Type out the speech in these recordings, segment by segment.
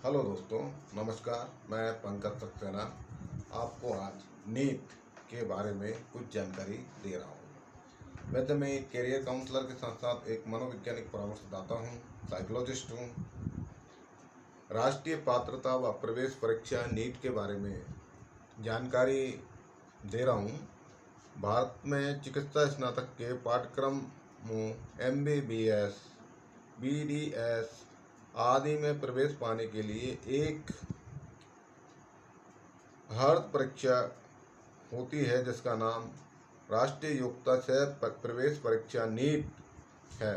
Hello दोस्तों, नमस्कार। मैं पंकज सक्सेना आपको आज नीट के बारे में कुछ जानकारी दे रहा हूँ। वैसे मैं एक कैरियर काउंसलर के साथ साथ एक मनोवैज्ञानिक परामर्शदाता हूँ, साइकोलॉजिस्ट हूँ। राष्ट्रीय पात्रता व प्रवेश परीक्षा नीट के बारे में जानकारी दे रहा हूँ। भारत में चिकित्सा स्नातक के पाठ्यक्रमों MBBS, BDS आदि में प्रवेश पाने के लिए एक अर्हता परीक्षा होती है जिसका नाम राष्ट्रीय योग्यता सह प्रवेश परीक्षा नीट है।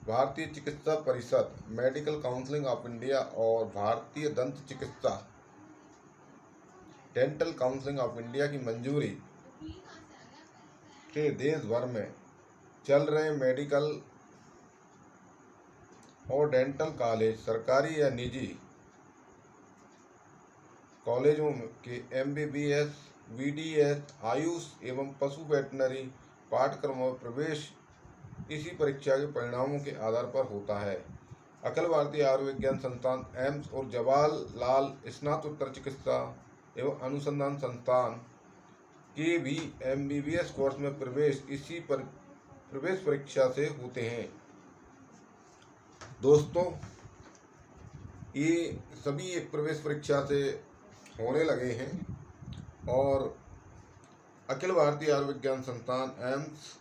भारतीय चिकित्सा परिषद, मेडिकल काउंसिल ऑफ इंडिया और भारतीय दंत चिकित्सा डेंटल काउंसिल ऑफ इंडिया की मंजूरी से देश भर में चल रहे मेडिकल और डेंटल कॉलेज, सरकारी या निजी कॉलेजों के MBBS, BDS, आयुष एवं पशु वेटनरी पाठ्यक्रमों में प्रवेश इसी परीक्षा के परिणामों के आधार पर होता है। अखिल भारतीय आयुर्विज्ञान संस्थान एम्स और जवाहरलाल स्नातकोत्तर चिकित्सा एवं अनुसंधान संस्थान के भी MBBS कोर्स में प्रवेश इसी प्रवेश परीक्षा से होते हैं। दोस्तों, ये सभी एक प्रवेश परीक्षा से होने लगे हैं और अखिल भारतीय आयुर्विज्ञान संस्थान एम्स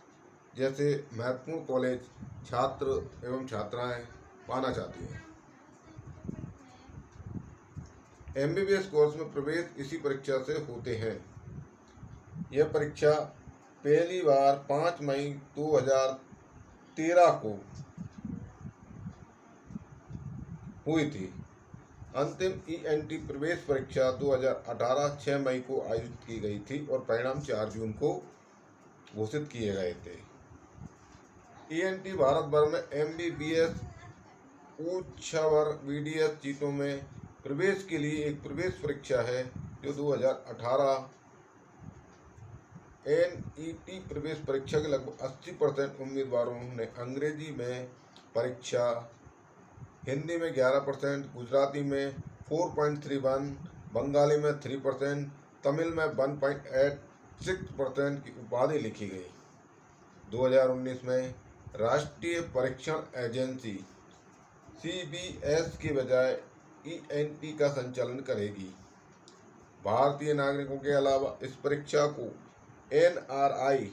जैसे महत्वपूर्ण कॉलेज छात्र एवं छात्राएं पाना चाहती हैं। MBBS कोर्स में प्रवेश इसी परीक्षा से होते हैं। यह परीक्षा पहली बार 5 मई 2013 को हुई थी। अंतिम ENT प्रवेश परीक्षा 2018 6 मई को आयोजित की गई थी और परिणाम 4 जून को घोषित किए गए थे। ENT भारत भर में MBBS उच्च वर्ग BDS सीटों में प्रवेश के लिए एक प्रवेश परीक्षा है जो 2018 NET प्रवेश परीक्षा के लगभग 80% उम्मीदवारों ने अंग्रेजी में परीक्षा, हिंदी में 11%, गुजराती में 4.31, बंगाली में 3%, तमिल में 1.86% की उपाधि लिखी गई। 2019 में राष्ट्रीय परीक्षण एजेंसी CBS की बजाय ENT का संचालन करेगी। भारतीय नागरिकों के अलावा इस परीक्षा को NRI,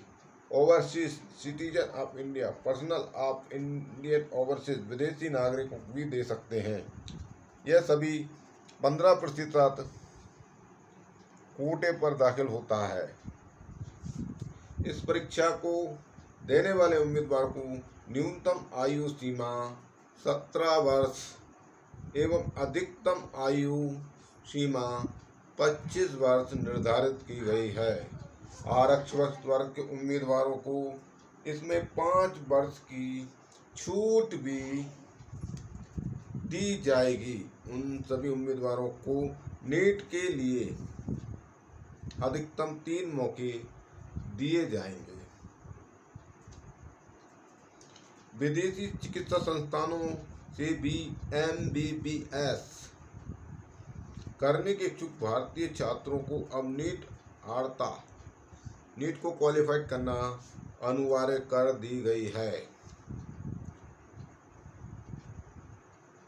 overseas citizen of India, personal of Indian overseas विदेशी नागरिकों भी दे सकते हैं। यह सभी 15% कोटे पर दाखिल होता है। इस परीक्षा को देने वाले उम्मीदवार को न्यूनतम आयु सीमा 17 वर्ष एवं अधिकतम आयु सीमा 25 वर्ष निर्धारित की गई है। आरक्षित वर्ग के उम्मीदवारों को इसमें 5 वर्ष की छूट भी दी जाएगी। उन सभी उम्मीदवारों को नीट के लिए अधिकतम 3 मौके दिए जाएंगे। विदेशी चिकित्सा संस्थानों से भी MBBS करने के इच्छुक भारतीय छात्रों को अब नीट को क्वालिफाइड करना अनिवार्य कर दी गई है।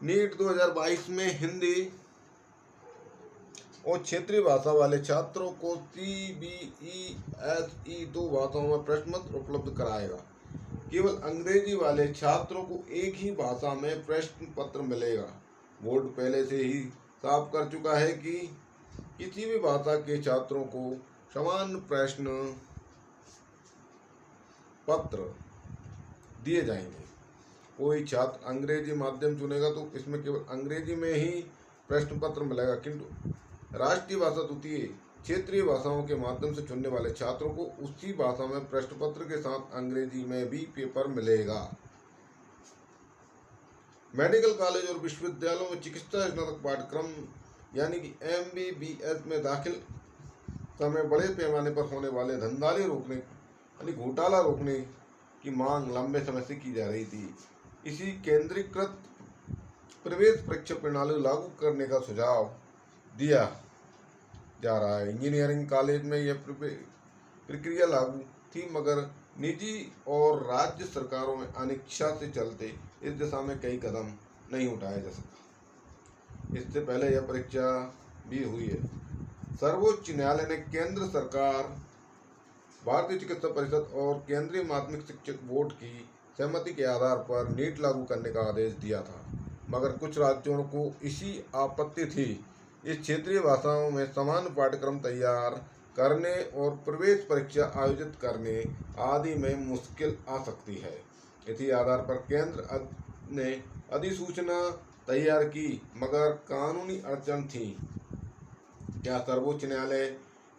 नीट 2022 में हिंदी और क्षेत्रीय भाषा वाले छात्रों को CBESE 2 भाषाओं में प्रश्न पत्र उपलब्ध कराएगा। केवल अंग्रेजी वाले छात्रों को एक ही भाषा में प्रश्न पत्र मिलेगा। बोर्ड पहले से ही साफ कर चुका है कि किसी भी भाषा के छात्रों को समान प्रश्न पत्र दिए जाएंगे। कोई छात्र अंग्रेजी माध्यम चुनेगा तो इसमें केवल अंग्रेजी में ही प्रश्न पत्र मिलेगा, किंतु राष्ट्रीय भाषा द्वितीय क्षेत्रीय भाषाओं के माध्यम से चुनने वाले छात्रों को उसी भाषा में प्रश्न पत्र के साथ अंग्रेजी में भी पेपर मिलेगा। मेडिकल कॉलेज और विश्वविद्यालयों में चिकित्सा स्नातक पाठ्यक्रम यानी कि MBBS में दाखिल समय बड़े पैमाने पर होने वाले धंधाले रोकने यानी घोटाला रोकने की मांग लंबे समय से की जा रही थी। इसी केंद्रीकृत प्रवेश परीक्षा प्रणाली लागू करने का सुझाव दिया जा रहा है। इंजीनियरिंग कॉलेज में यह प्रक्रिया लागू थी, मगर निजी और राज्य सरकारों में अनिच्छा से चलते इस दिशा में कई कदम नहीं उठाया जा सका। इससे पहले यह परीक्षा भी हुई है। सर्वोच्च न्यायालय ने केंद्र सरकार, भारतीय चिकित्सा परिषद और केंद्रीय माध्यमिक शिक्षक बोर्ड की सहमति के आधार पर नीट लागू करने का आदेश दिया था, मगर कुछ राज्यों को इसी आपत्ति थी। इस क्षेत्रीय भाषाओं में समान पाठ्यक्रम तैयार करने और प्रवेश परीक्षा आयोजित करने आदि में मुश्किल आ सकती है। इसी आधार पर केंद्र ने अधिसूचना तैयार की, मगर कानूनी अड़चन थी। क्या सर्वोच्च न्यायालय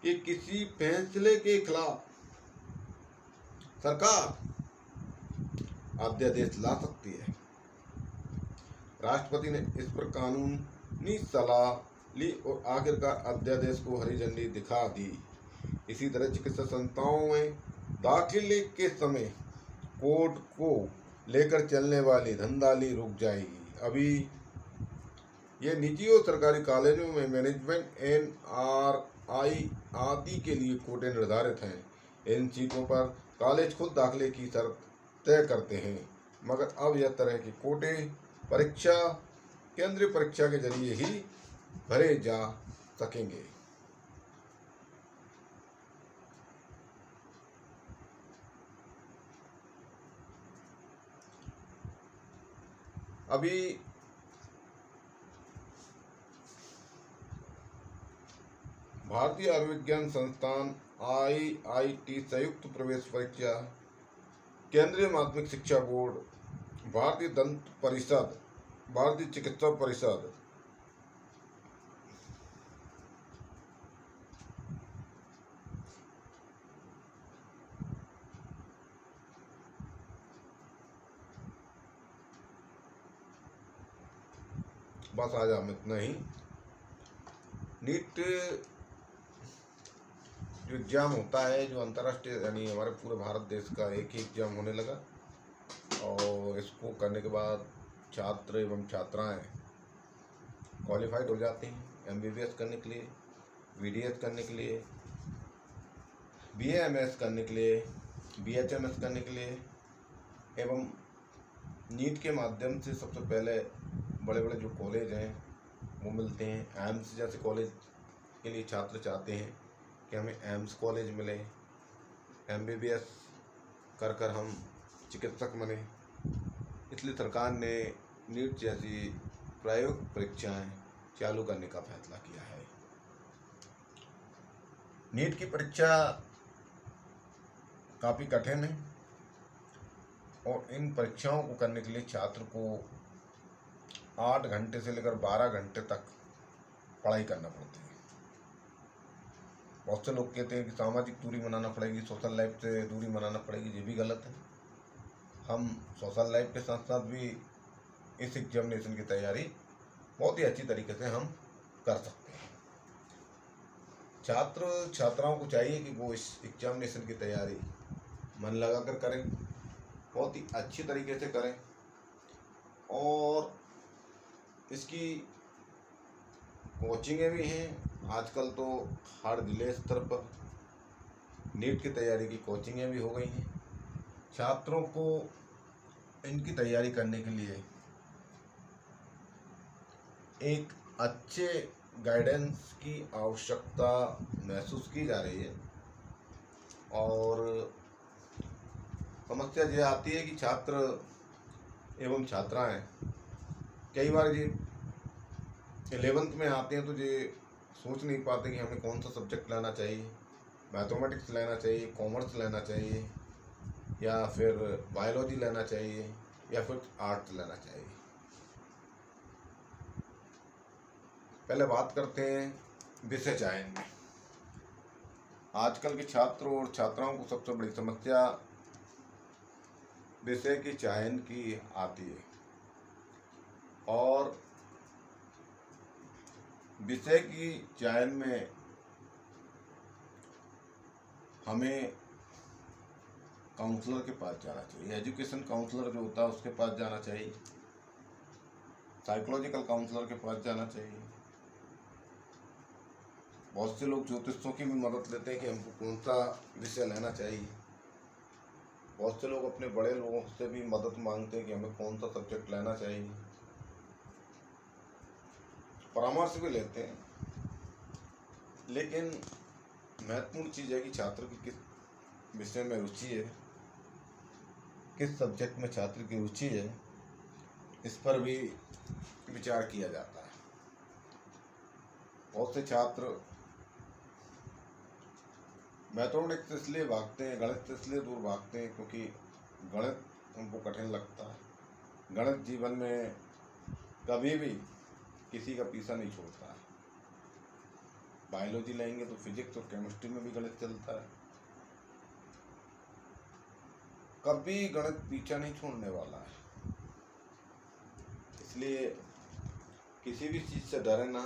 के किसी फैसले के खिलाफ सरकार अध्यादेश ला सकती है? राष्ट्रपति ने इस पर कानूनी सलाह ली और आखिरकार अध्यादेश को हरी झंडी दिखा दी। इसी तरह चिकित्सा संस्थाओं में दाखिले के समय कोड को लेकर चलने वाली धंधाली रुक जाएगी। अभी ये निजी और सरकारी कॉलेजों में मैनेजमेंट, NRI आदि के लिए कोटे निर्धारित हैं। इन सीटों पर कॉलेज खुद दाखिले की शर्त तय करते हैं, मगर अब यह तरह के कोटे परीक्षा केंद्रीय परीक्षा के जरिए ही भरे जा सकेंगे। अभी भारतीय आयुर्विज्ञान संस्थान IIT संयुक्त प्रवेश परीक्षा, केंद्रीय माध्यमिक शिक्षा बोर्ड, भारतीय दंत परिषद, भारतीय चिकित्सा परिषद, बस आज हम इतना ही। नीट जो एग्ज़ाम होता है, जो अंतर्राष्ट्रीय, यानी हमारे पूरे भारत देश का एक ही एग्ज़ाम होने लगा, और इसको करने के बाद छात्र एवं छात्राएं क्वालिफाइड हो जाते हैं MBBS करने के लिए, BDS करने के लिए, BAMS करने के लिए, BHMS करने के लिए, एवं नीट के माध्यम से सबसे पहले बड़े बड़े जो कॉलेज हैं वो मिलते हैं। एम्स जैसे कॉलेज के लिए छात्र चाहते हैं कि हमें एम्स कॉलेज मिले, MBBS कर कर हम चिकित्सक बने। इसलिए सरकार ने नीट जैसी प्रायोगिक परीक्षाएं चालू करने का फैसला किया है। नीट की परीक्षा काफ़ी कठिन है और इन परीक्षाओं को करने के लिए छात्र को 8 घंटे से लेकर 12 घंटे तक पढ़ाई करना पड़ती है। बहुत से लोग कहते हैं कि सामाजिक दूरी बनाना पड़ेगी, सोशल लाइफ से दूरी बनाना पड़ेगी। ये भी गलत है। हम सोशल लाइफ के साथ साथ भी इस एग्जामिनेशन की तैयारी बहुत ही अच्छी तरीके से हम कर सकते हैं। छात्र छात्राओं को चाहिए कि वो इस एग्जामिनेशन की तैयारी मन लगा कर करें, बहुत ही अच्छी तरीके से करें, और इसकी कोचिंगें भी हैं। आजकल तो हर जिले स्तर पर नीट की तैयारी की कोचिंगें भी हो गई हैं। छात्रों को इनकी तैयारी करने के लिए एक अच्छे गाइडेंस की आवश्यकता महसूस की जा रही है, और समस्या ये आती है कि छात्र एवं छात्राएं कई बार ये 11th में आते हैं तो ये सोच नहीं पाते कि हमें कौन सा सब्जेक्ट लेना चाहिए, मैथमेटिक्स लेना चाहिए, कॉमर्स लेना चाहिए, या फिर बायोलॉजी लेना चाहिए, या फिर आर्ट्स लेना चाहिए। पहले बात करते हैं विषय चयन में। आजकल के छात्रों और छात्राओं को सबसे बड़ी समस्या विषय के चयन की आती है, और विषय की चयन में हमें काउंसलर के पास जाना चाहिए। एजुकेशन काउंसलर जो होता है उसके पास जाना चाहिए। साइकोलॉजिकल काउंसलर के पास जाना चाहिए। बहुत से लोग ज्योतिषों की भी मदद लेते हैं कि हमको कौन सा विषय लेना चाहिए। बहुत से लोग अपने बड़े लोगों से भी मदद मांगते हैं कि हमें कौन सा सब्जेक्ट लेना चाहिए, परामर्श भी लेते हैं। लेकिन महत्वपूर्ण चीज़ है कि छात्र की किस विषय में रुचि है, किस सब्जेक्ट में छात्र की रुचि है, इस पर भी विचार किया जाता है। बहुत से छात्र मैथमेटिक्स इसलिए भागते हैं, गणित से इसलिए दूर भागते हैं क्योंकि गणित उनको कठिन लगता है। गणित जीवन में कभी भी किसी का पीछा नहीं छोड़ता है। बायोलॉजी लेंगे तो फिजिक्स और केमिस्ट्री में भी गणित चलता है। कभी गणित पीछा नहीं छोड़ने वाला है। इसलिए किसी भी चीज़ से डरे ना,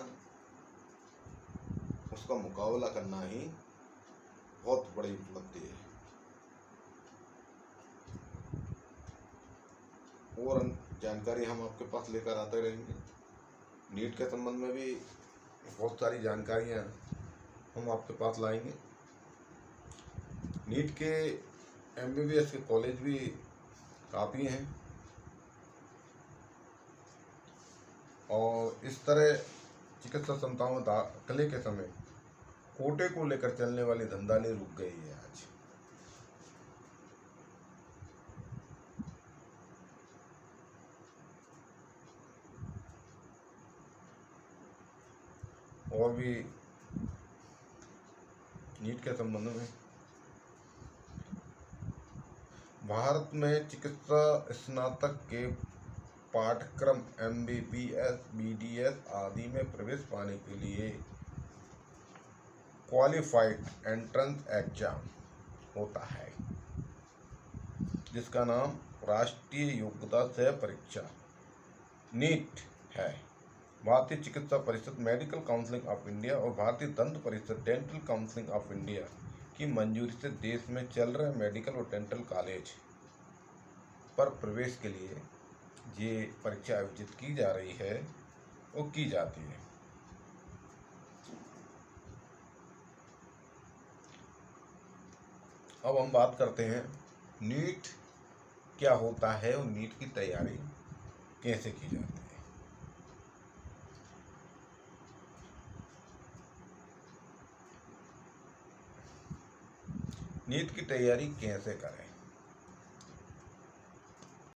उसका मुकाबला करना ही बहुत बड़ी उपलब्धि है। और जानकारी हम आपके पास लेकर आते रहेंगे। नीट के संबंध में भी बहुत सारी जानकारियाँ हम आपके पास लाएंगे। नीट के MBBS के कॉलेज भी काफ़ी हैं और इस तरह चिकित्सा संस्थाओं में दाखिले के समय कोटे को लेकर चलने वाली धंधाली रुक गई है आज। और भी नीट के संबंध में भारत में चिकित्सा स्नातक के पाठ्यक्रम MBBS, BDS आदि में प्रवेश पाने के लिए क्वालिफाइड एंट्रेंस एग्जाम होता है, जिसका नाम राष्ट्रीय योग्यता सह परीक्षा नीट है। भारतीय चिकित्सा परिषद मेडिकल काउंसिल ऑफ इंडिया और भारतीय दंत परिषद डेंटल काउंसिल ऑफ इंडिया की मंजूरी से देश में चल रहे मेडिकल और डेंटल कॉलेज पर प्रवेश के लिए ये परीक्षा आयोजित की जा रही है और की जाती है। अब हम बात करते हैं नीट क्या होता है और नीट की तैयारी कैसे की जाती है। नीट की तैयारी कैसे करें?